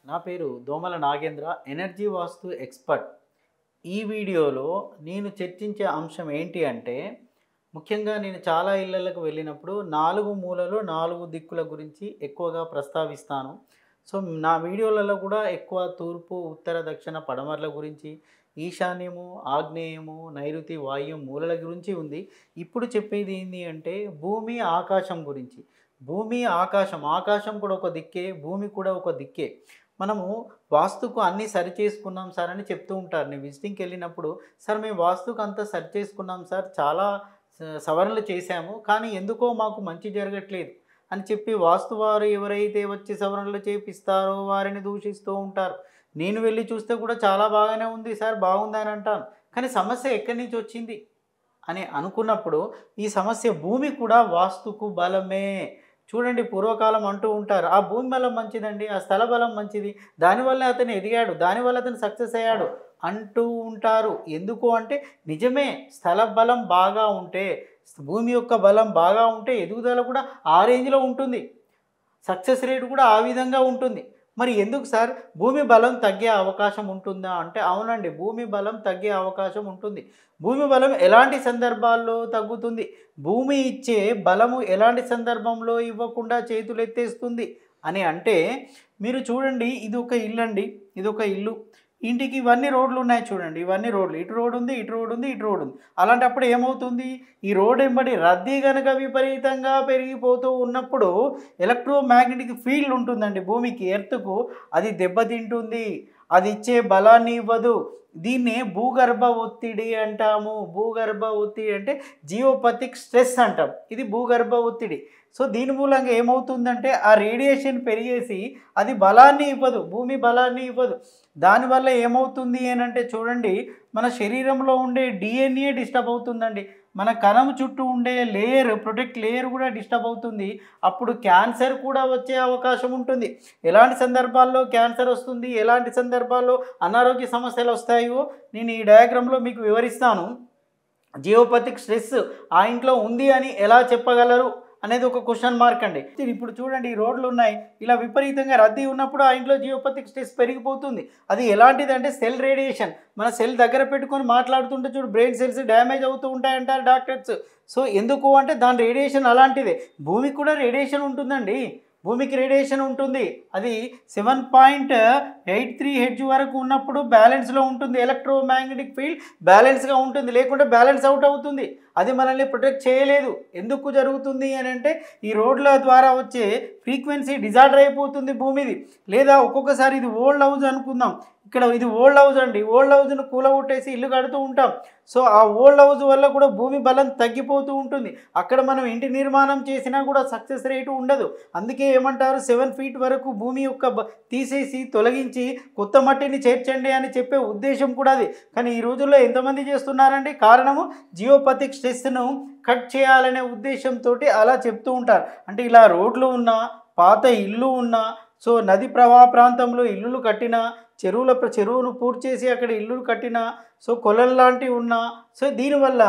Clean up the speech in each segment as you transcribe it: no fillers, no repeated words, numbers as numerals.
నా పేరు దోమల నాగేంద్ర, ఎనర్జీ వాస్తు ఎక్స్పర్ట్. ఈ వీడియోలో నేను చర్చించే అంశం ఏంటి అంటే, ముఖ్యంగా నేను చాలా ఇళ్లలకు వెళ్ళినప్పుడు 4 మూలలు 4 దిక్కుల గురించి ఎక్కువగా ప్రస్తావిస్తాను. సో, నా వీడియోలలో కూడా ఎక్కువ తూర్పు, ఉత్తర, దక్షిణ, పడమరల గురించి, ఈశాన్యము, ఆగ్నేయము, నైరుతి, వాయువ్యం మూలల గురించి ఉంది. ఇప్పుడు చెప్పేది ఏంటి అంటే భూమి, ఆకాశం గురించి. భూమి, ఆకాశం, ఆకాశం కూడా ఒక దిక్కే, భూమి కూడా ఒక దిక్కే. మనము వాస్తుకు అన్నీ సరిచేసుకున్నాం సార్ అని చెప్తూ ఉంటారు. నేను విజిటింగ్‌కి వెళ్ళినప్పుడు, సార్ మేము వాస్తుకు అంతా సరిచేసుకున్నాం సార్, చాలా సవరణలు చేశాము, కానీ ఎందుకో మాకు మంచి జరగట్లేదు అని చెప్పి వాస్తు వారు ఎవరైతే వచ్చి సవరణలు చేపిస్తారో వారిని దూషిస్తూ ఉంటారు. నేను వెళ్ళి చూస్తే కూడా చాలా బాగానే ఉంది సార్, బాగుందని అంటాను. కానీ సమస్య ఎక్కడి నుంచి వచ్చింది అని అనుకున్నప్పుడు, ఈ సమస్య భూమి కూడా వాస్తుకు బలమే. చూడండి, పూర్వకాలం అంటూ ఉంటారు, ఆ భూమి బలం మంచిదండి, ఆ స్థల బలం మంచిది, దానివల్ల అతను ఎదిగాడు, దానివల్ల అతను సక్సెస్ అయ్యాడు అంటూ ఉంటారు. ఎందుకు అంటే నిజమే, స్థల బలం బాగా ఉంటే, భూమి యొక్క బలం బాగా ఉంటే ఎదుగుదల కూడా ఆ రేంజ్లో ఉంటుంది, సక్సెస్ రేట్ కూడా ఆ విధంగా ఉంటుంది. మరి ఎందుకు సార్ భూమి బలం తగ్గే అవకాశం ఉంటుందా అంటే, అవునండి, భూమి బలం తగ్గే అవకాశం ఉంటుంది. భూమి బలం ఎలాంటి సందర్భాల్లో తగ్గుతుంది, భూమి ఇచ్చే బలము ఎలాంటి సందర్భంలో ఇవ్వకుండా చేతులు ఎత్తేస్తుంది అని అంటే, మీరు చూడండి, ఇది ఒక ఇల్లు అండి, ఇది ఒక ఇల్లు, ఇంటికి ఇవన్నీ రోడ్లు ఉన్నాయి చూడండి, ఇవన్నీ రోడ్లు, ఇటు రోడ్ ఉంది, ఇటు రోడ్ ఉంది, ఇటు రోడ్ ఉంది. అలాంటప్పుడు ఏమవుతుంది, ఈ రోడ్ వెంబడి రద్దీ కనుక విపరీతంగా పెరిగిపోతూ ఉన్నప్పుడు ఎలక్ట్రోమాగ్నెటిక్ ఫీల్డ్ ఉంటుందండి భూమికి, ఎర్త్కు, అది దెబ్బతింటుంది, అది ఇచ్చే బలాన్ని ఇవ్వదు. దీన్నే భూగర్భ ఒత్తిడి అంటాము. భూగర్భ ఒత్తిడి అంటే జియోపథిక్ స్ట్రెస్ అంటాం, ఇది భూగర్భ ఒత్తిడి. సో దీని మూలంగా ఏమవుతుందంటే ఆ రేడియేషన్ పెరిగేసి అది బలాన్ని ఇవ్వదు, భూమి బలాన్ని ఇవ్వదు. దానివల్ల ఏమవుతుంది అని అంటే చూడండి, మన శరీరంలో ఉండే డిఎన్ఏ డిస్టర్బ్ అవుతుందండి, మన కణం చుట్టూ ఉండే లేయర్, ప్రొటెక్ట్ లేయర్ కూడా డిస్టర్బ్ అవుతుంది. అప్పుడు క్యాన్సర్ కూడా వచ్చే అవకాశం ఉంటుంది. ఎలాంటి సందర్భాల్లో క్యాన్సర్ వస్తుంది, ఎలాంటి సందర్భాల్లో అనారోగ్య సమస్యలు వస్తాయో నేను ఈ డయాగ్రామ్లో మీకు వివరిస్తాను. జియోపథిక్ స్ట్రెస్ ఆ ఇంట్లో ఉంది అని ఎలా చెప్పగలరు అనేది ఒక క్వశ్చన్ మార్క్ అండి. ఇప్పుడు చూడండి, ఈ రోడ్లు ఉన్నాయి, ఇలా విపరీతంగా రద్దీ ఉన్నప్పుడు ఆ ఇంట్లో జియోపథిక్ స్ట్రెస్ పెరిగిపోతుంది. అది ఎలాంటిది అంటే సెల్ రేడియేషన్. మన సెల్ దగ్గర పెట్టుకొని మాట్లాడుతుంటే చూడు, బ్రెయిన్ సెల్స్ డ్యామేజ్ అవుతూ ఉంటాయంటారు డాక్టర్స్. సో ఎందుకు అంటే దాని రేడియేషన్ అలాంటిదే. భూమికి కూడా రేడియేషన్ ఉంటుందండి, భూమికి రేడియేషన్ ఉంటుంది. అది 7.83 హెడ్జ్ వరకు ఉన్నప్పుడు బ్యాలెన్స్లో ఉంటుంది, ఎలక్ట్రోమాగ్నెటిక్ ఫీల్డ్ బ్యాలెన్స్గా ఉంటుంది, లేకుంటే బ్యాలెన్స్ అవుట్ అవుతుంది, అది మనల్ని ప్రొటెక్ట్ చేయలేదు. ఎందుకు జరుగుతుంది అని అంటే ఈ రోడ్ల ద్వారా వచ్చే ఫ్రీక్వెన్సీ డిజార్డర్ అయిపోతుంది భూమిది. లేదా ఒక్కొక్కసారి ఇది ఓల్డ్ హౌస్ అనుకుందాం, ఇక్కడ ఇది ఓల్డ్ హౌస్ అండి, ఓల్డ్ హౌస్ను కూలగొట్టేసి ఇల్లు కడుతూ ఉంటాం. సో ఆ ఓల్డ్ హౌస్ వల్ల కూడా భూమి బలం తగ్గిపోతూ ఉంటుంది. అక్కడ మనం ఇంటి నిర్మాణం చేసినా కూడా సక్సెస్ రేటు ఉండదు. అందుకే ఏమంటారు, 7 ఫీట్ వరకు భూమి యొక్క తీసేసి తొలగించి కొత్త మట్టిని చేర్చండి అని చెప్పే ఉద్దేశం కూడా అది. కానీ ఈ రోజుల్లో ఎంతమంది చేస్తున్నారండి, కారణము జియోపథిక్ స్ట్రెస్ను కట్ చేయాలనే ఉద్దేశంతో అలా చెప్తూ ఉంటారు. అంటే ఇలా రోడ్లు ఉన్నా, పాత ఇల్లు ఉన్నా, సో నది ప్రవాహ ప్రాంతంలో ఇల్లులు కట్టినా, చెరువును పూర్తి చేసి అక్కడ ఇల్లులు కట్టినా, సో కొలలు లాంటివి ఉన్నా, సో దీనివల్ల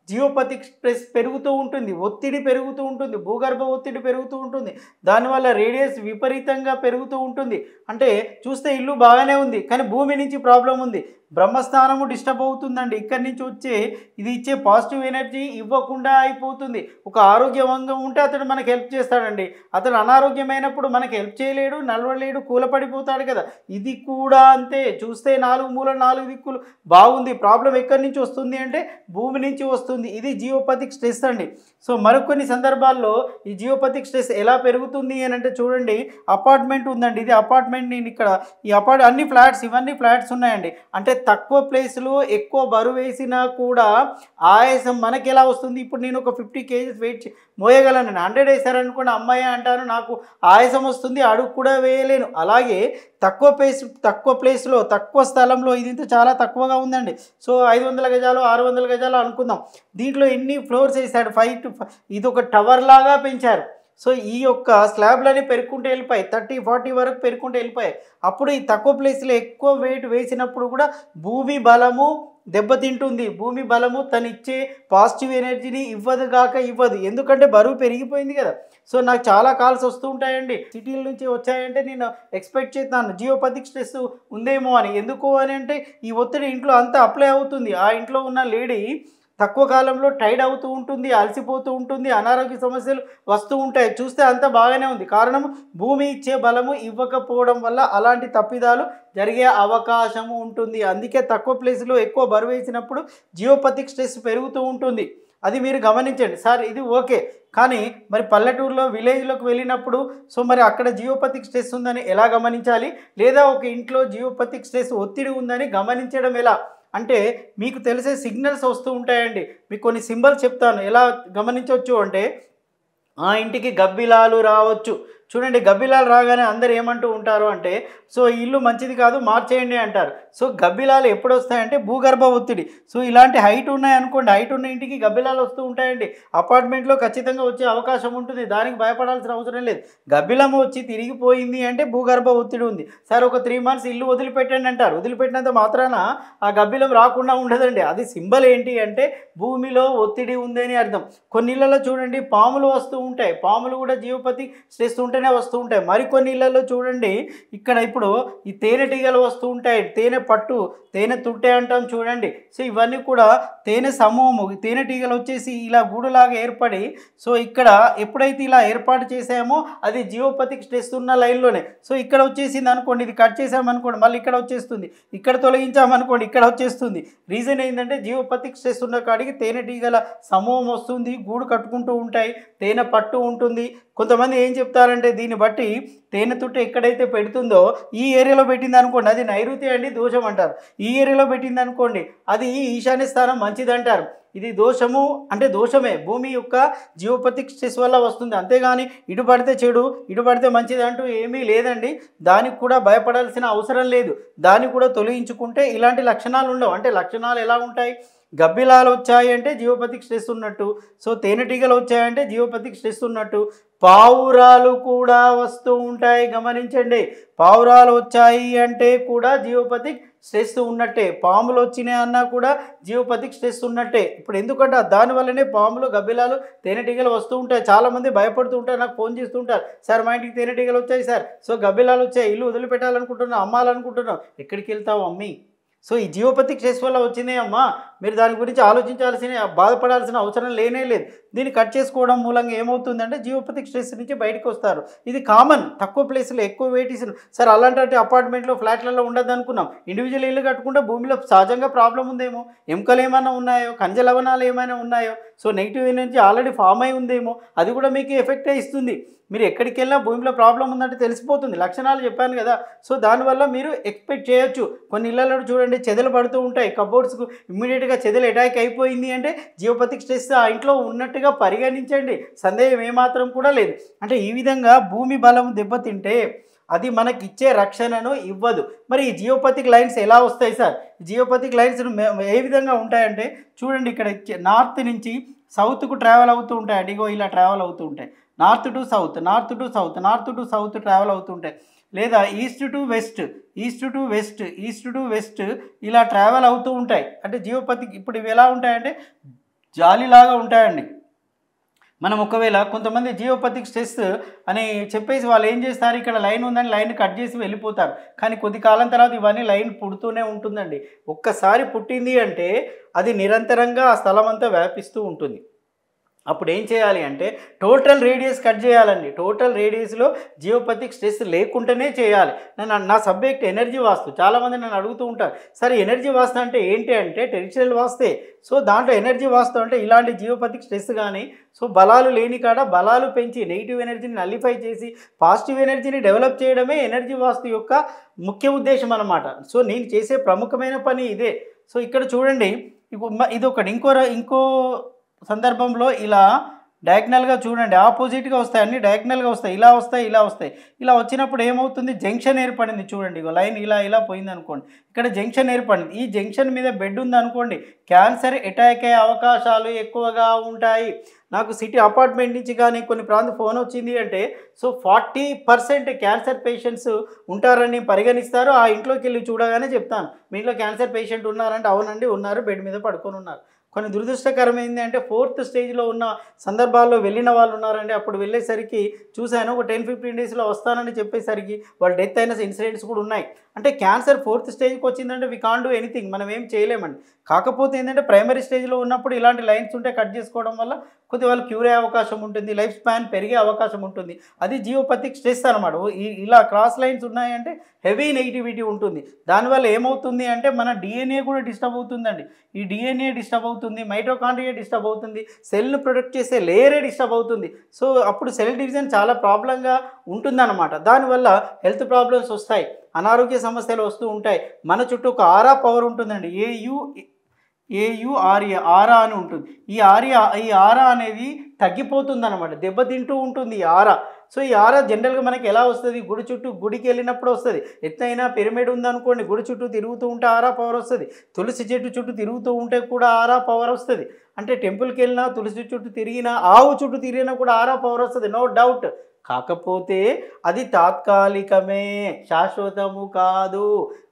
జియోపథిక్ స్ట్రెస్ పెరుగుతూ ఉంటుంది, ఒత్తిడి పెరుగుతూ ఉంటుంది, భూగర్భ ఒత్తిడి పెరుగుతూ ఉంటుంది, దానివల్ల రేడియస్ విపరీతంగా పెరుగుతూ ఉంటుంది. అంటే చూస్తే ఇల్లు బాగానే ఉంది, కానీ భూమి నుంచి ప్రాబ్లం ఉంది, బ్రహ్మస్థానము డిస్టర్బ్ అవుతుందండి. ఇక్కడి నుంచి వచ్చే ఇది ఇచ్చే పాజిటివ్ ఎనర్జీ ఇవ్వకుండా అయిపోతుంది. ఒక ఆరోగ్యవంగా ఉంటే అతడు మనకు హెల్ప్ చేస్తాడండి, అతడు అనారోగ్యమైనప్పుడు మనకు హెల్ప్ చేయలేడు, నడవలేడు, కూలపడిపోతాడు కదా. ఇది కూడా అంతే. చూస్తే 4 మూలలు 4 దిక్కులు బాగుంది, ప్రాబ్లం ఎక్కడి నుంచి వస్తుంది అంటే భూమి నుంచి వస్తుంది. ఇది జియోపథిక్ స్ట్రెస్ అండి. సో మరికొన్ని సందర్భాల్లో ఈ జియోపథిక్ స్ట్రెస్ ఎలా పెరుగుతుంది అని అంటే చూడండి, అపార్ట్మెంట్ ఉందండి, ఇది అపార్ట్మెంట్, నేను ఇక్కడ ఈ అన్ని ఫ్లాట్స్, ఇవన్నీ ఫ్లాట్స్ ఉన్నాయండి. అంటే తక్కువ ప్లేస్లో ఎక్కువ బరువు వేసినా కూడా ఆయాసం మనకి ఎలా వస్తుంది. ఇప్పుడు నేను ఒక 50 కేజీస్ వెయిట్ మోయగలను, 100 వేసారనుకోండి అమ్మాయి అంటాను, నాకు ఆయాసం వస్తుంది, అడుగు కూడా వేయలేను. అలాగే తక్కువ ప్లేస్లో తక్కువ స్థలంలో, ఇది ఇంత చాలా తక్కువగా ఉందండి. సో 500 గజాలు 600 గజాలు అనుకుందాం, దీంట్లో ఎన్ని ఫ్లోర్స్ వేసాడు, 5 to 5, ఇది ఒక టవర్ లాగా పెంచారు. సో ఈ యొక్క స్లాబ్లని పెరుక్కుంటూ వెళ్ళిపోయాయి, 30-40 వరకు పెరుక్కుంటూ వెళ్ళిపోయాయి. అప్పుడు ఈ తక్కువ ప్లేస్లో ఎక్కువ వెయిట్ వేసినప్పుడు కూడా భూమి బలము దెబ్బతింటుంది. భూమి బలము తనిచ్చే పాజిటివ్ ఎనర్జీని ఇవ్వదు. ఎందుకంటే బరువు పెరిగిపోయింది కదా. సో నాకు చాలా కాల్స్ వస్తూ ఉంటాయండి, సిటీల నుంచి వచ్చాయంటే నేను ఎక్స్పెక్ట్ చేస్తాను జియోపతిక్ స్ట్రెస్ ఉందేమో అని. ఎందుకు అని అంటే ఈ ఒత్తిడి ఇంట్లో అంతా అప్లై అవుతుంది. ఆ ఇంట్లో ఉన్న లేడీ తక్కువ కాలంలో టైర్డ్ అవుతూ ఉంటుంది, అలసిపోతూ ఉంటుంది, అనారోగ్య సమస్యలు వస్తూ ఉంటాయి. చూస్తే అంతా బాగానే ఉంది, కారణం భూమి ఇచ్చే బలము ఇవ్వకపోవడం వల్ల అలాంటి తప్పిదాలు జరిగే అవకాశము ఉంటుంది. అందుకే తక్కువ ప్లేస్లో ఎక్కువ బరువు వేసినప్పుడు జియోపతిక్ స్ట్రెస్ పెరుగుతూ ఉంటుంది. అది మీరు గమనించండి. సార్ ఇది ఓకే, కానీ మరి పల్లెటూరులో విలేజ్లోకి వెళ్ళినప్పుడు సో మరి అక్కడ జియోపతిక్ స్ట్రెస్ ఉందని ఎలా గమనించాలి, లేదా ఒక ఇంట్లో జియోపతిక్ స్ట్రెస్ ఒత్తిడి ఉందని గమనించడం ఎలా అంటే మీకు తెలిసే సిగ్నల్స్ వస్తూ ఉంటాయండి. మీకు కొన్ని సింబల్స్ చెప్తాను ఎలా గమనించవచ్చు అంటే, ఆ ఇంటికి గబ్బిలాలు రావచ్చు. చూడండి, గబ్బిలాలు రాగానే అందరు ఏమంటూ ఉంటారు అంటే సో ఇల్లు మంచిది కాదు మార్చేయండి అంటారు. సో గబ్బిలాలు ఎప్పుడు వస్తాయంటే భూగర్భ ఒత్తిడి. సో ఇలాంటి హైట్ ఉన్నాయనుకోండి, హైట్ ఉన్న ఇంటికి గబ్బిలాలు వస్తూ ఉంటాయండి. అపార్ట్మెంట్లో ఖచ్చితంగా వచ్చే అవకాశం ఉంటుంది, దానికి భయపడాల్సిన అవసరం లేదు. గబ్బిలం వచ్చి తిరిగిపోయింది అంటే భూగర్భ ఒత్తిడి ఉంది. సార్ ఒక 3 months ఇల్లు వదిలిపెట్టండి అంటారు. వదిలిపెట్టినంత మాత్రాన ఆ గబ్బిలం రాకుండా ఉండదండి. అది సింబల్ ఏంటి అంటే భూమిలో ఒత్తిడి ఉందని అర్థం. కొన్ని ఇళ్లలో చూడండి పాములు వస్తూ ఉంటాయి, పాములు కూడా జియోపతిక్ స్ట్రెస్ ఉంటేనే వస్తూ ఉంటాయి. మరికొన్ని ఇళ్లలో చూడండి ఇక్కడ ఇప్పుడు ఈ తేనెటీగలు వస్తూ ఉంటాయి, తేనె పట్టు, తేనె తుట్టే అంటాం చూడండి. సో ఇవన్నీ కూడా తేనె సమూహము, తేనెటీగలు వచ్చేసి ఇలా గూడులాగా ఏర్పడి సో ఇక్కడ ఎప్పుడైతే ఇలా ఏర్పాటు చేసామో అది జియోపతిక్ స్ట్రెస్ ఉన్న లైన్లోనే. సో ఇక్కడ వచ్చేసింది అనుకోండి, ఇది కట్ చేసామనుకోండి మళ్ళీ ఇక్కడ వచ్చేస్తుంది, ఇక్కడ తొలగించామనుకోండి ఇక్కడ వచ్చేస్తుంది. రీజన్ ఏంటంటే జియోపతిక్ స్ట్రెస్ ఉన్న కాడికి తేనెటీగల సమూహం వస్తుంది, గూడు కట్టుకుంటూ ఉంటాయి, తేనె పట్టు ఉంటుంది. కొంతమంది ఏం చెప్తారంటే దీన్ని బట్టి తేనె తుట్టు ఎక్కడైతే పెడుతుందో ఈ ఏరియాలో పెట్టింది అనుకోండి అది నైరుతి అండి దోషం అంటారు. ఈ ఏరియాలో పెట్టింది అనుకోండి అది ఈశాన్య స్థానం మంచిది అంటారు. ఇది దోషము అంటే దోషమే, భూమి యొక్క జియోపతిక్ స్ట్రెస్ వల్ల వస్తుంది. అంతేగాని ఇటు పడితే చెడు ఇటు పడితే మంచిది అంటూ ఏమీ లేదండి. దానికి కూడా భయపడాల్సిన అవసరం లేదు. దాన్ని కూడా తొలగించుకుంటే ఇలాంటి లక్షణాలు ఉండవు. అంటే లక్షణాలు ఎలా ఉంటాయి, గబ్బిలాలు వచ్చాయి అంటే జియోపతిక్ స్ట్రెస్ ఉన్నట్టు, సో తేనెటీగలు వచ్చాయంటే జియోపతిక్ స్ట్రెస్ ఉన్నట్టు. పావురాలు కూడా వస్తూ ఉంటాయి, గమనించండి. పావురాలు వచ్చాయి అంటే కూడా జియోపతిక్ స్ట్రెస్ ఉన్నట్టే, పాములు వచ్చినాయి అన్నా కూడా జియోపతిక్ స్ట్రెస్ ఉన్నట్టే. ఇప్పుడు ఎందుకంటే దానివల్లనే పాములు గబ్బిలాలు తేనెటీగలు వస్తూ ఉంటాయి. చాలామంది భయపడుతూ ఉంటారు, నాకు ఫోన్ చేస్తూ ఉంటారు, సార్ మా ఇంటికి తేనెటీగలు వచ్చాయి సార్, సో గబ్బిలాలు వచ్చాయి, ఇల్లు వదిలిపెట్టాలనుకుంటున్నాం, అమ్మాలనుకుంటున్నాం. ఎక్కడికి వెళ్తావు అమ్మి? సో ఈ జియోపతిక్ స్ట్రెస్ వల్ల వచ్చిందే అమ్మా, మీరు దాని గురించి ఆలోచించాల్సిన బాధపడాల్సిన అవసరం లేనే లేదు. దీన్ని కట్ చేసుకోవడం మూలంగా ఏమవుతుందంటే జియోపతిక్ స్ట్రెస్ నుంచి బయటకు వస్తారు. ఇది కామన్, తక్కువ ప్లేస్లో ఎక్కువ వెయిట్ ఇస్తారు. సార్ అలాంటి అపార్ట్మెంట్లో ఫ్లాట్లలో ఉండదు అనుకున్నాం, ఇండివిజువల్ ఇల్లు కట్టుకుంటే భూమిలో సహజంగా ప్రాబ్లం ఉందేమో, ఎముకలు ఏమైనా ఉన్నాయో, ఖనిజ లవణాలు ఏమైనా ఉన్నాయో, so negative energy already form అయి ఉందేమో, అది కూడా మీకు ఎఫెక్టే ఇస్తుంది. మీరు ఎక్కడికి వెళ్ళినా భూమిలో ప్రాబ్లం ఉందంటే తెలిసిపోతుంది, లక్షణాలు చెప్పాను కదా. సో దానివల్ల మీరు ఎక్స్పెక్ట్ చేయొచ్చు. కొన్ని ఇళ్లలో చూడండి చెదలు పడుతూ ఉంటాయి, కబోర్డ్స్కు ఇమ్మీడియట్గా చెదలు అటాక్ అయిపోయింది అంటే జియోపతిక్ స్ట్రెస్ ఆ ఇంట్లో ఉన్నట్టుగా పరిగణించండి, సందేహం ఏమాత్రం కూడా లేదు. అంటే ఈ విధంగా భూమి బలం దెబ్బతింటే అది మనకి ఇచ్చే రక్షణను ఇవ్వదు. మరి ఈ జియోపతిక్ లైన్స్ ఎలా వస్తాయి సార్? జియోపతిక్ లైన్స్ ఏ విధంగా ఉంటాయంటే చూడండి, ఇక్కడ నార్త్ నుంచి సౌత్కు ట్రావెల్ అవుతూ ఉంటాయండి. ఇగో ఇలా ట్రావెల్ అవుతూ ఉంటాయి, north to south, north to south, north to south travel అవుతుంటాయి. లేదా east to west, east to west, east to west ఇలా ట్రావెల్ అవుతూ ఉంటాయి. అంటే జియోపతిక్ ఇప్పుడు ఇవి ఎలా ఉంటాయంటే జాలిలాగా ఉంటాయండి. మనం ఒకవేళ కొంతమంది జియోపతిక్ స్ట్రెస్ అని చెప్పేసి వాళ్ళు ఏం చేస్తారు, ఇక్కడ లైన్ ఉందని లైన్ కట్ చేసి వెళ్ళిపోతారు. కానీ కొద్ది కాలం తర్వాత ఇవన్నీ లైన్ పుడుతూనే ఉంటుందండి. ఒక్కసారి పుట్టింది అంటే అది నిరంతరంగా ఆ స్థలం అంతా వ్యాపిస్తూ ఉంటుంది. అప్పుడు ఏం చేయాలి అంటే టోటల్ రేడియస్ కట్ చేయాలండి. టోటల్ రేడియస్లో జియోపతిక్ స్ట్రెస్ లేకుండానే చేయాలి. నా సబ్జెక్ట్ ఎనర్జీ వాస్తు. చాలామంది నన్ను అడుగుతూ ఉంటారు, సరే ఎనర్జీ వాస్తు అంటే ఏంటి అంటే టెరిషియల్ వాస్తే. సో దాంట్లో ఎనర్జీ వాస్తు అంటే ఇలాంటి జియోపతిక్ స్ట్రెస్ కానీ సో బలాలు లేని కాడ బలాలు పెంచి నెగిటివ్ ఎనర్జీని నల్లిఫై చేసి పాజిటివ్ ఎనర్జీని డెవలప్ చేయడమే ఎనర్జీ వాస్తు యొక్క ముఖ్య ఉద్దేశం అన్నమాట. సో నేను చేసే ప్రముఖమైన పని ఇదే. సో ఇక్కడ చూడండి, ఇది ఒకటి. ఇంకో సందర్భంలో ఇలా డయాగ్నల్గా చూడండి, ఆపోజిట్గా వస్తాయి, అన్ని డయాగ్నల్గా వస్తాయి, ఇలా వస్తాయి, ఇలా వస్తాయి. ఇలా వచ్చినప్పుడు ఏమవుతుంది, జంక్షన్ ఏర్పడింది చూడండి, ఇగో లైన్ ఇలా ఇలా పోయింది అనుకోండి, ఇక్కడ జంక్షన్ ఏర్పడింది. ఈ జంక్షన్ మీద బెడ్ ఉంది అనుకోండి, క్యాన్సర్ అటాక్ అయ్యే అవకాశాలు ఎక్కువగా ఉంటాయి. నాకు సిటీ అపార్ట్మెంట్ నుంచి కానీ కొన్ని ప్రాంతం ఫోన్ వచ్చింది అంటే, సో 40% క్యాన్సర్ పేషెంట్స్ ఉంటారని పరిగణిస్తారు. ఆ ఇంట్లోకి వెళ్ళి చూడగానే చెప్తాను, మీ ఇంట్లో క్యాన్సర్ పేషెంట్ ఉన్నారంటే అవునండి ఉన్నారు, బెడ్ మీద పడుకొని ఉన్నారు. కొన్ని దురదృష్టకరం ఏంటి అంటే 4th స్టేజ్లో ఉన్న సందర్భాల్లో వెళ్ళిన వాళ్ళు ఉన్నారండి. అప్పుడు వెళ్ళేసరికి చూశాను, ఒక 10-15 డేస్లో వస్తానని చెప్పేసరికి వాళ్ళు డెత్ అయిన ఇన్సిడెంట్స్ కూడా ఉన్నాయి. అంటే క్యాన్సర్ 4th స్టేజ్కి వచ్చిందంటే వి కాంట్ డూ ఎనీథింగ్, మనం ఏం చేయలేమండి. కాకపోతే ఏంటంటే ప్రైమరీ స్టేజ్లో ఉన్నప్పుడు ఇలాంటి లైన్స్ ఉంటే కట్ చేసుకోవడం వల్ల కొద్దిగా వాళ్ళు క్యూర్ అయ్యే అవకాశం ఉంటుంది, లైఫ్ స్పాన్ పెరిగే అవకాశం ఉంటుంది. అది జియోపతిక్ స్ట్రెస్ అనమాట. ఇలా క్రాస్ లైన్స్ ఉన్నాయంటే హెవీ నెగిటివిటీ ఉంటుంది. దానివల్ల ఏమవుతుంది అంటే మన డిఎన్ఏ కూడా డిస్టర్బ్ అవుతుందండి. ఈ డిఎన్ఏ డిస్టర్బ్ అవుతుంది, మైటోకాండ్రియా డిస్టర్బ్ అవుతుంది, సెల్ను ప్రొటెక్ట్ చేసే లేయరే డిస్టర్బ్ అవుతుంది. సో అప్పుడు సెల్ డివిజన్ చాలా ప్రాబ్లంగా ఉంటుందన్నమాట. దానివల్ల హెల్త్ ప్రాబ్లమ్స్ వస్తాయి, అనారోగ్య సమస్యలు వస్తూ ఉంటాయి. మన చుట్టూ ఒక ఆరా పవర్ ఉంటుందండి, ఏయుఆర్ఏ ఆరా అని ఉంటుంది. ఈ ఆరా అనేది తగ్గిపోతుంది అనమాట, దెబ్బతింటూ ఉంటుంది ఈ ఆరా. సో ఈ ఆరా జనరల్గా మనకి ఎలా వస్తుంది, గుడి చుట్టూ గుడికి వెళ్ళినప్పుడు వస్తుంది. ఎత్తైనా పిరమిడ్ ఉందనుకోండి, గుడి చుట్టూ తిరుగుతూ ఉంటే ఆరా పవర్ వస్తుంది. తులసి చెట్టు చుట్టూ తిరుగుతూ ఉంటే కూడా ఆరా పవర్ వస్తుంది. అంటే టెంపుల్కి వెళ్ళినా, తులసి చుట్టూ తిరిగినా, ఆవు చుట్టూ తిరిగినా కూడా ఆరా పవర్ వస్తుంది, నో డౌట్. కాకపోతే అది తాత్కాలికమే, శాశ్వతము కాదు.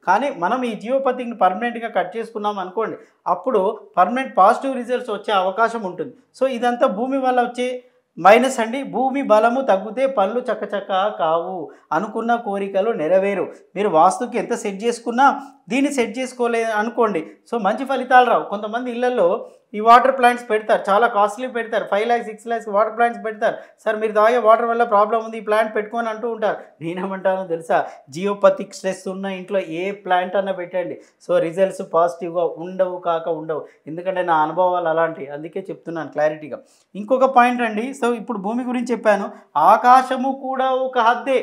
కానీ మనం ఈ జియోపతిని పర్మనెంట్గా కట్ చేసుకున్నాం అనుకోండి, అప్పుడు పర్మనెంట్ పాజిటివ్ రిజల్ట్స్ వచ్చే అవకాశం ఉంటుంది. సో ఇదంతా భూమి వల్ల వచ్చే మైనస్ అండి. భూమి బలము తగ్గితే పనులు చక్కచక్క కావు, అనుకున్న కోరికలు నెరవేరు. మీరు వాస్తుకి ఎంత సెట్ చేసుకున్నా దీన్ని సెట్ చేసుకోలేదు అనుకోండి, సో మంచి ఫలితాలు రావు. కొంతమంది ఇళ్లలో ఈ వాటర్ ప్లాంట్స్ పెడతారు, చాలా కాస్ట్లీ పెడతారు, 5 lakhs 6 lakhs వాటర్ ప్లాంట్స్ పెడతారు. సార్ మీరు తాగే వాటర్ వల్ల ప్రాబ్లం ఉంది, ఈ ప్లాంట్ పెట్టుకొని అంటూ ఉంటారు. నేనేమంటానో తెలుసా, జియోపతిక్ స్ట్రెస్ ఉన్న ఇంట్లో ఏ ప్లాంట్ అన్నా పెట్టండి, సో రిజల్ట్స్ పాజిటివ్గా ఉండవు. ఎందుకంటే నా అనుభవాలు అలాంటివి, అందుకే చెప్తున్నాను క్లారిటీగా. ఇంకొక పాయింట్ అండి, సో ఇప్పుడు భూమి గురించి చెప్పాను, ఆకాశము కూడా ఒక హద్దే.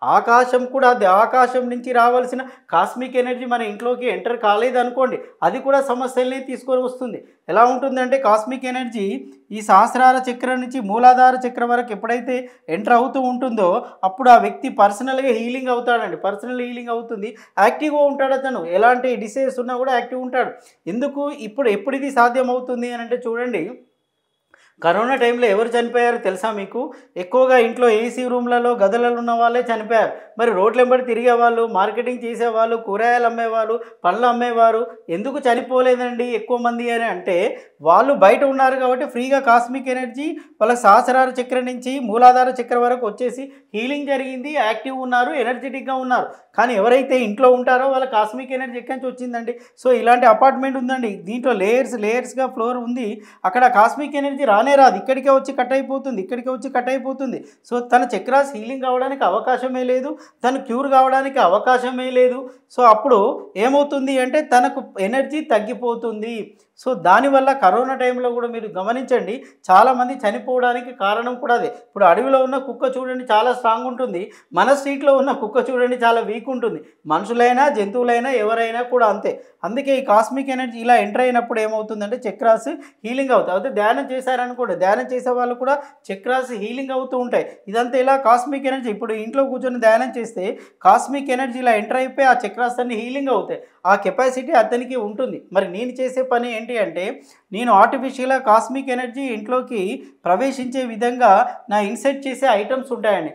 ఆకాశం కూడా అది, ఆకాశం నుంచి రావాల్సిన కాస్మిక్ ఎనర్జీ మన ఇంట్లోకి ఎంటర్ కాలేదనుకోండి, అది కూడా సమస్యల్ని తీసుకొని వస్తుంది. ఎలా ఉంటుందంటే కాస్మిక్ ఎనర్జీ ఈ సహస్రార చక్రం నుంచి మూలాధార చక్రం వరకు ఎప్పుడైతే ఎంటర్ అవుతూ ఉంటుందో అప్పుడు ఆ వ్యక్తి పర్సనల్గా హీలింగ్ అవుతాడండి. పర్సనల్ హీలింగ్ అవుతుంది, యాక్టివ్గా ఉంటాడు. అతను ఎలాంటి డిసీజెస్ ఉన్నా కూడా యాక్టివ్ ఉంటాడు. ఎందుకు ఎప్పుడు ఇది సాధ్యం అవుతుంది అని అంటే చూడండి, కరోనా టైంలో ఎవరు చనిపోయారు తెలుసా మీకు? ఎక్కువగా ఇంట్లో ఏసీ రూమ్లలో గదులలో ఉన్న వాళ్ళే చనిపోయారు. మరి రోడ్ల వెంబడి తిరిగేవాళ్ళు, మార్కెటింగ్ చేసేవాళ్ళు, కూరగాయలు అమ్మేవాళ్ళు, పండ్లు అమ్మేవారు ఎందుకు చనిపోలేదండి ఎక్కువ మంది అని అంటే, వాళ్ళు బయట ఉన్నారు కాబట్టి ఫ్రీగా కాస్మిక్ ఎనర్జీ వాళ్ళ సహస్రార చక్రం నుంచి మూలాధార చక్రం వరకు వచ్చేసి హీలింగ్ జరిగింది, యాక్టివ్ ఉన్నారు, ఎనర్జెటిక్గా ఉన్నారు. కానీ ఎవరైతే ఇంట్లో ఉంటారో వాళ్ళ కాస్మిక్ ఎనర్జీ ఎక్కడి నుంచి వచ్చిందండి? సో ఇలాంటి అపార్ట్మెంట్ ఉందండి, దీంట్లో లేయర్స్గా ఫ్లోర్ ఉంది, అక్కడ కాస్మిక్ ఎనర్జీ రానే రాదు, ఇక్కడికే వచ్చి కట్ అయిపోతుంది. సో తన చక్రాస్ హీలింగ్ కావడానికి అవకాశమే లేదు, తను క్యూర్ కావడానికి అవకాశమే లేదు. సో అప్పుడు ఏమవుతుంది అంటే తనకు ఎనర్జీ తగ్గిపోతుంది. సో దానివల్ల కరోనా టైంలో కూడా మీరు గమనించండి, చాలామంది చనిపోవడానికి కారణం కూడా అదే. ఇప్పుడు అడవిలో ఉన్న కుక్క చూడండి చాలా స్ట్రాంగ్ ఉంటుంది, మన స్ట్రీట్లో ఉన్న కుక్క చూడండి చాలా వీక్ ఉంటుంది. మనుషులైనా జంతువులైనా ఎవరైనా కూడా అంతే. అందుకే ఈ కాస్మిక్ ఎనర్జీ ఇలా ఎంటర్ అయినప్పుడు ఏమవుతుందంటే చక్రాస్ హీలింగ్ అవుతాయి. అయితే ధ్యానం చేశారనుకోండి, ధ్యానం చేసే వాళ్ళు కూడా చక్రాస్ హీలింగ్ అవుతూ ఉంటాయి. ఇదంతా ఇలా కాస్మిక్ ఎనర్జీ, ఇప్పుడు ఇంట్లో కూర్చొని ధ్యానం చేస్తే కాస్మిక్ ఎనర్జీ ఇలా ఎంటర్ అయిపోయి ఆ చక్రాస్ అన్ని హీలింగ్ అవుతాయి. ఆ కెపాసిటీ అతనికి ఉంటుంది. మరి నేను చేసే పని ఏంటి అంటే, నేను ఆర్టిఫిషియల్గా కాస్మిక్ ఎనర్జీ ఇంట్లోకి ప్రవేశించే విధంగా నా ఇన్సెట్ చేసే ఐటమ్స్ ఉంటాయండి.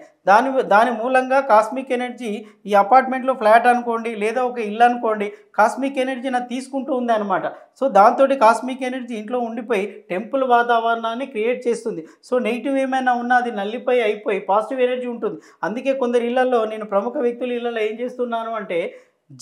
దాని మూలంగా కాస్మిక్ ఎనర్జీ ఈ అపార్ట్మెంట్లో ఫ్లాట్ అనుకోండి, లేదా ఒక ఇల్లు అనుకోండి, కాస్మిక్ ఎనర్జీ నాకు తీసుకుంటూ ఉంది అనమాట. సో దాంతో కాస్మిక్ ఎనర్జీ ఇంట్లో ఉండిపోయి టెంపుల్ వాతావరణాన్ని క్రియేట్ చేస్తుంది. సో నెగిటివ్ ఏమైనా ఉన్నా అది నల్లిపోయి అయిపోయి పాజిటివ్ ఎనర్జీ ఉంటుంది. అందుకే కొందరు ఇళ్లలో, నేను ప్రముఖ వ్యక్తుల ఇళ్లలో ఏం చేస్తున్నాను అంటే,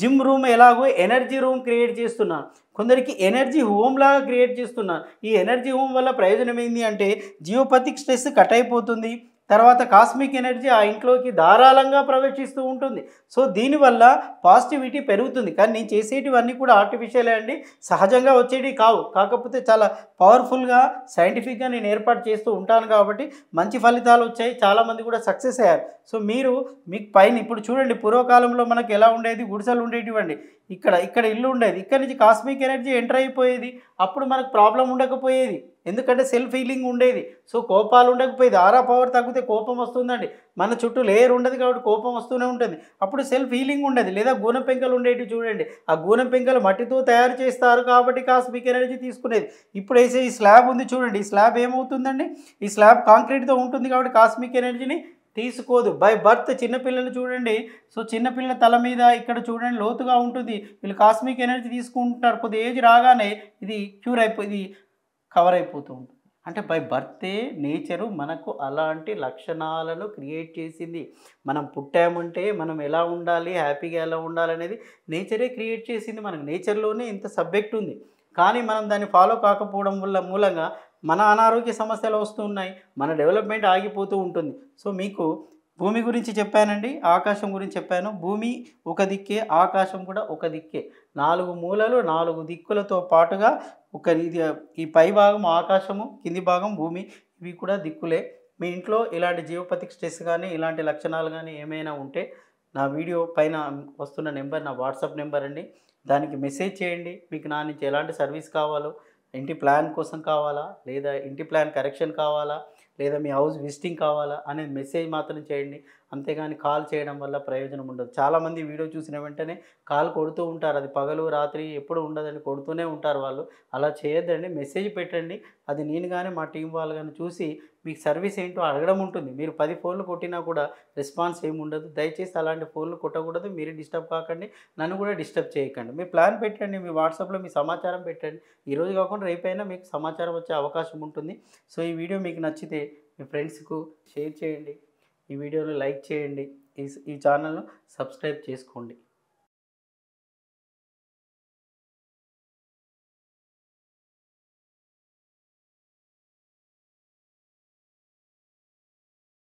జిమ్ రూమ్ ఎలాగో ఎనర్జీ రూమ్ క్రియేట్ చేస్తున్నాను, కొందరికి ఎనర్జీ హోమ్ లాగా క్రియేట్ చేస్తున్నాను. ఈ ఎనర్జీ హోమ్ వల్ల ప్రయోజనం ఏంటి అంటే, జియోపతిక్ స్ట్రెస్ కట్ అయిపోతుంది, తర్వాత కాస్మిక్ ఎనర్జీ ఆ ఇంట్లోకి ధారాళంగా ప్రవేశిస్తూ ఉంటుంది. సో దీనివల్ల పాజిటివిటీ పెరుగుతుంది. కానీ నేను చేసేటివన్నీ కూడా ఆర్టిఫిషియల్ అండి, సహజంగా వచ్చేటివి కావు. కాకపోతే చాలా పవర్ఫుల్గా సైంటిఫిక్గా నేను ఏర్పాటు చేస్తూ ఉంటాను కాబట్టి మంచి ఫలితాలు వచ్చాయి, చాలామంది కూడా సక్సెస్ అయ్యారు. సో మీకు పైన ఇప్పుడు చూడండి, పూర్వకాలంలో మనకు ఎలా ఉండేది, గుడిసెలు ఉండేటివండి, ఇక్కడ ఇల్లు ఉండేది, ఇక్కడ నుంచి కాస్మిక్ ఎనర్జీ ఎంటర్ అయిపోయేది, అప్పుడు మనకు ప్రాబ్లం ఉండకపోయేది. ఎందుకంటే సెల్ఫ్ హీలింగ్ ఉండేది. సో కోపాలు ఉండకపోయేది. ఆరా పవర్ తగ్గితే కోపం వస్తుందండి. మన చుట్టూ లేయర్ ఉండదు కాబట్టి కోపం వస్తూనే ఉంటుంది. అప్పుడు సెల్ఫ్ హీలింగ్ ఉండేది. లేదా గూనె పెంకలు ఉండేటివి చూడండి. ఆ గూనె పెంకలు మట్టితో తయారు చేస్తారు కాబట్టి కాస్మిక్ ఎనర్జీ తీసుకునేది. ఇప్పుడు వేసే ఈ స్లాబ్ ఉంది చూడండి. ఈ స్లాబ్ ఏమవుతుందండి? ఈ స్లాబ్ కాంక్రీట్‌తో ఉంటుంది కాబట్టి కాస్మిక్ ఎనర్జీని తీసుకోదు. బై బర్త్ చిన్నపిల్లలు చూడండి. సో చిన్నపిల్లల తల మీద ఇక్కడ చూడండి లోతుగా ఉంటుంది. వీళ్ళు కాస్మిక్ ఎనర్జీ తీసుకుంటారు. కొద్ది ఏజ్ రాగానే ఇది ఇది కవర్ అయిపోతూ ఉంటుంది. అంటే బై బర్తే నేచరు మనకు అలాంటి లక్షణాలను క్రియేట్ చేసింది. మనం పుట్టామంటే మనం ఎలా ఉండాలి, హ్యాపీగా ఎలా ఉండాలనేది నేచరే క్రియేట్ చేసింది మనకు. నేచర్‌లోనే ఇంత సబ్జెక్ట్ ఉంది. కానీ మనం దాన్ని ఫాలో కాకపోవడం మూలంగా మన అనారోగ్య సమస్యలు వస్తూ ఉన్నాయి. మన డెవలప్‌మెంట్ ఆగిపోతూ ఉంటుంది. సో మీకు భూమి గురించి చెప్పానండి. ఆకాశం గురించి చెప్పాను. భూమి ఒక దిక్కే, ఆకాశం కూడా ఒక దిక్కే. 4 మూలలు, 4 దిక్కులతో పాటుగా ఇది ఈ పై భాగం ఆకాశము, కింది భాగం భూమి. ఇవి కూడా దిక్కులే. మీ ఇంట్లో ఇలాంటి జీవపతిక్ స్ట్రెస్ కానీ, ఇలాంటి లక్షణాలు కానీ ఏమైనా ఉంటే నా వీడియో పైన వస్తున్న నెంబర్ నా వాట్సాప్ నెంబర్ అండి. దానికి మెసేజ్ చేయండి. మీకు నా నుంచి ఎలాంటి సర్వీస్ కావాలో, ఇంటి ప్లాన్ కోసం కావాలా, లేదా ఇంటి ప్లాన్ కరెక్షన్ కావాలా, లేదా మీ హౌస్ విజిటింగ్ కావాలా అనేది మెసేజ్ మాత్రం చేయండి. అంతేగాని కాల్ చేయడం వల్ల ప్రయోజనం ఉండదు. చాలామంది వీడియో చూసిన వెంటనే కాల్ కొడుతూ ఉంటారు. అది పగలు రాత్రి ఎప్పుడు ఉండదని కొడుతూనే ఉంటారు వాళ్ళు. అలా చేయొద్దండి. మెసేజ్ పెట్టండి. అది నేను కానీ మా టీం వాళ్ళు కానీ చూసి మీకు సర్వీస్ ఏంటో అడగడం ఉంటుంది. మీరు 10 ఫోన్లు కొట్టినా కూడా రెస్పాన్స్ ఏమి ఉండదు. దయచేసి అలాంటి ఫోన్లు కొట్టకూడదు. మీరు డిస్టర్బ్ కాకండి. నన్ను కూడా డిస్టర్బ్ చేయకండి. మీ ప్లాన్ పెట్టండి. మీ వాట్సాప్లో మీ సమాచారం పెట్టండి. ఈరోజు కాకుండా రేపైనా మీకు సమాచారం వచ్చే అవకాశం ఉంటుంది. సో ఈ వీడియో మీకు నచ్చితే మీ ఫ్రెండ్స్కు షేర్ చేయండి. ఈ వీడియోని లైక్ చేయండి. ఈ ఛానల్ను సబ్స్క్రైబ్ చేసుకోండి.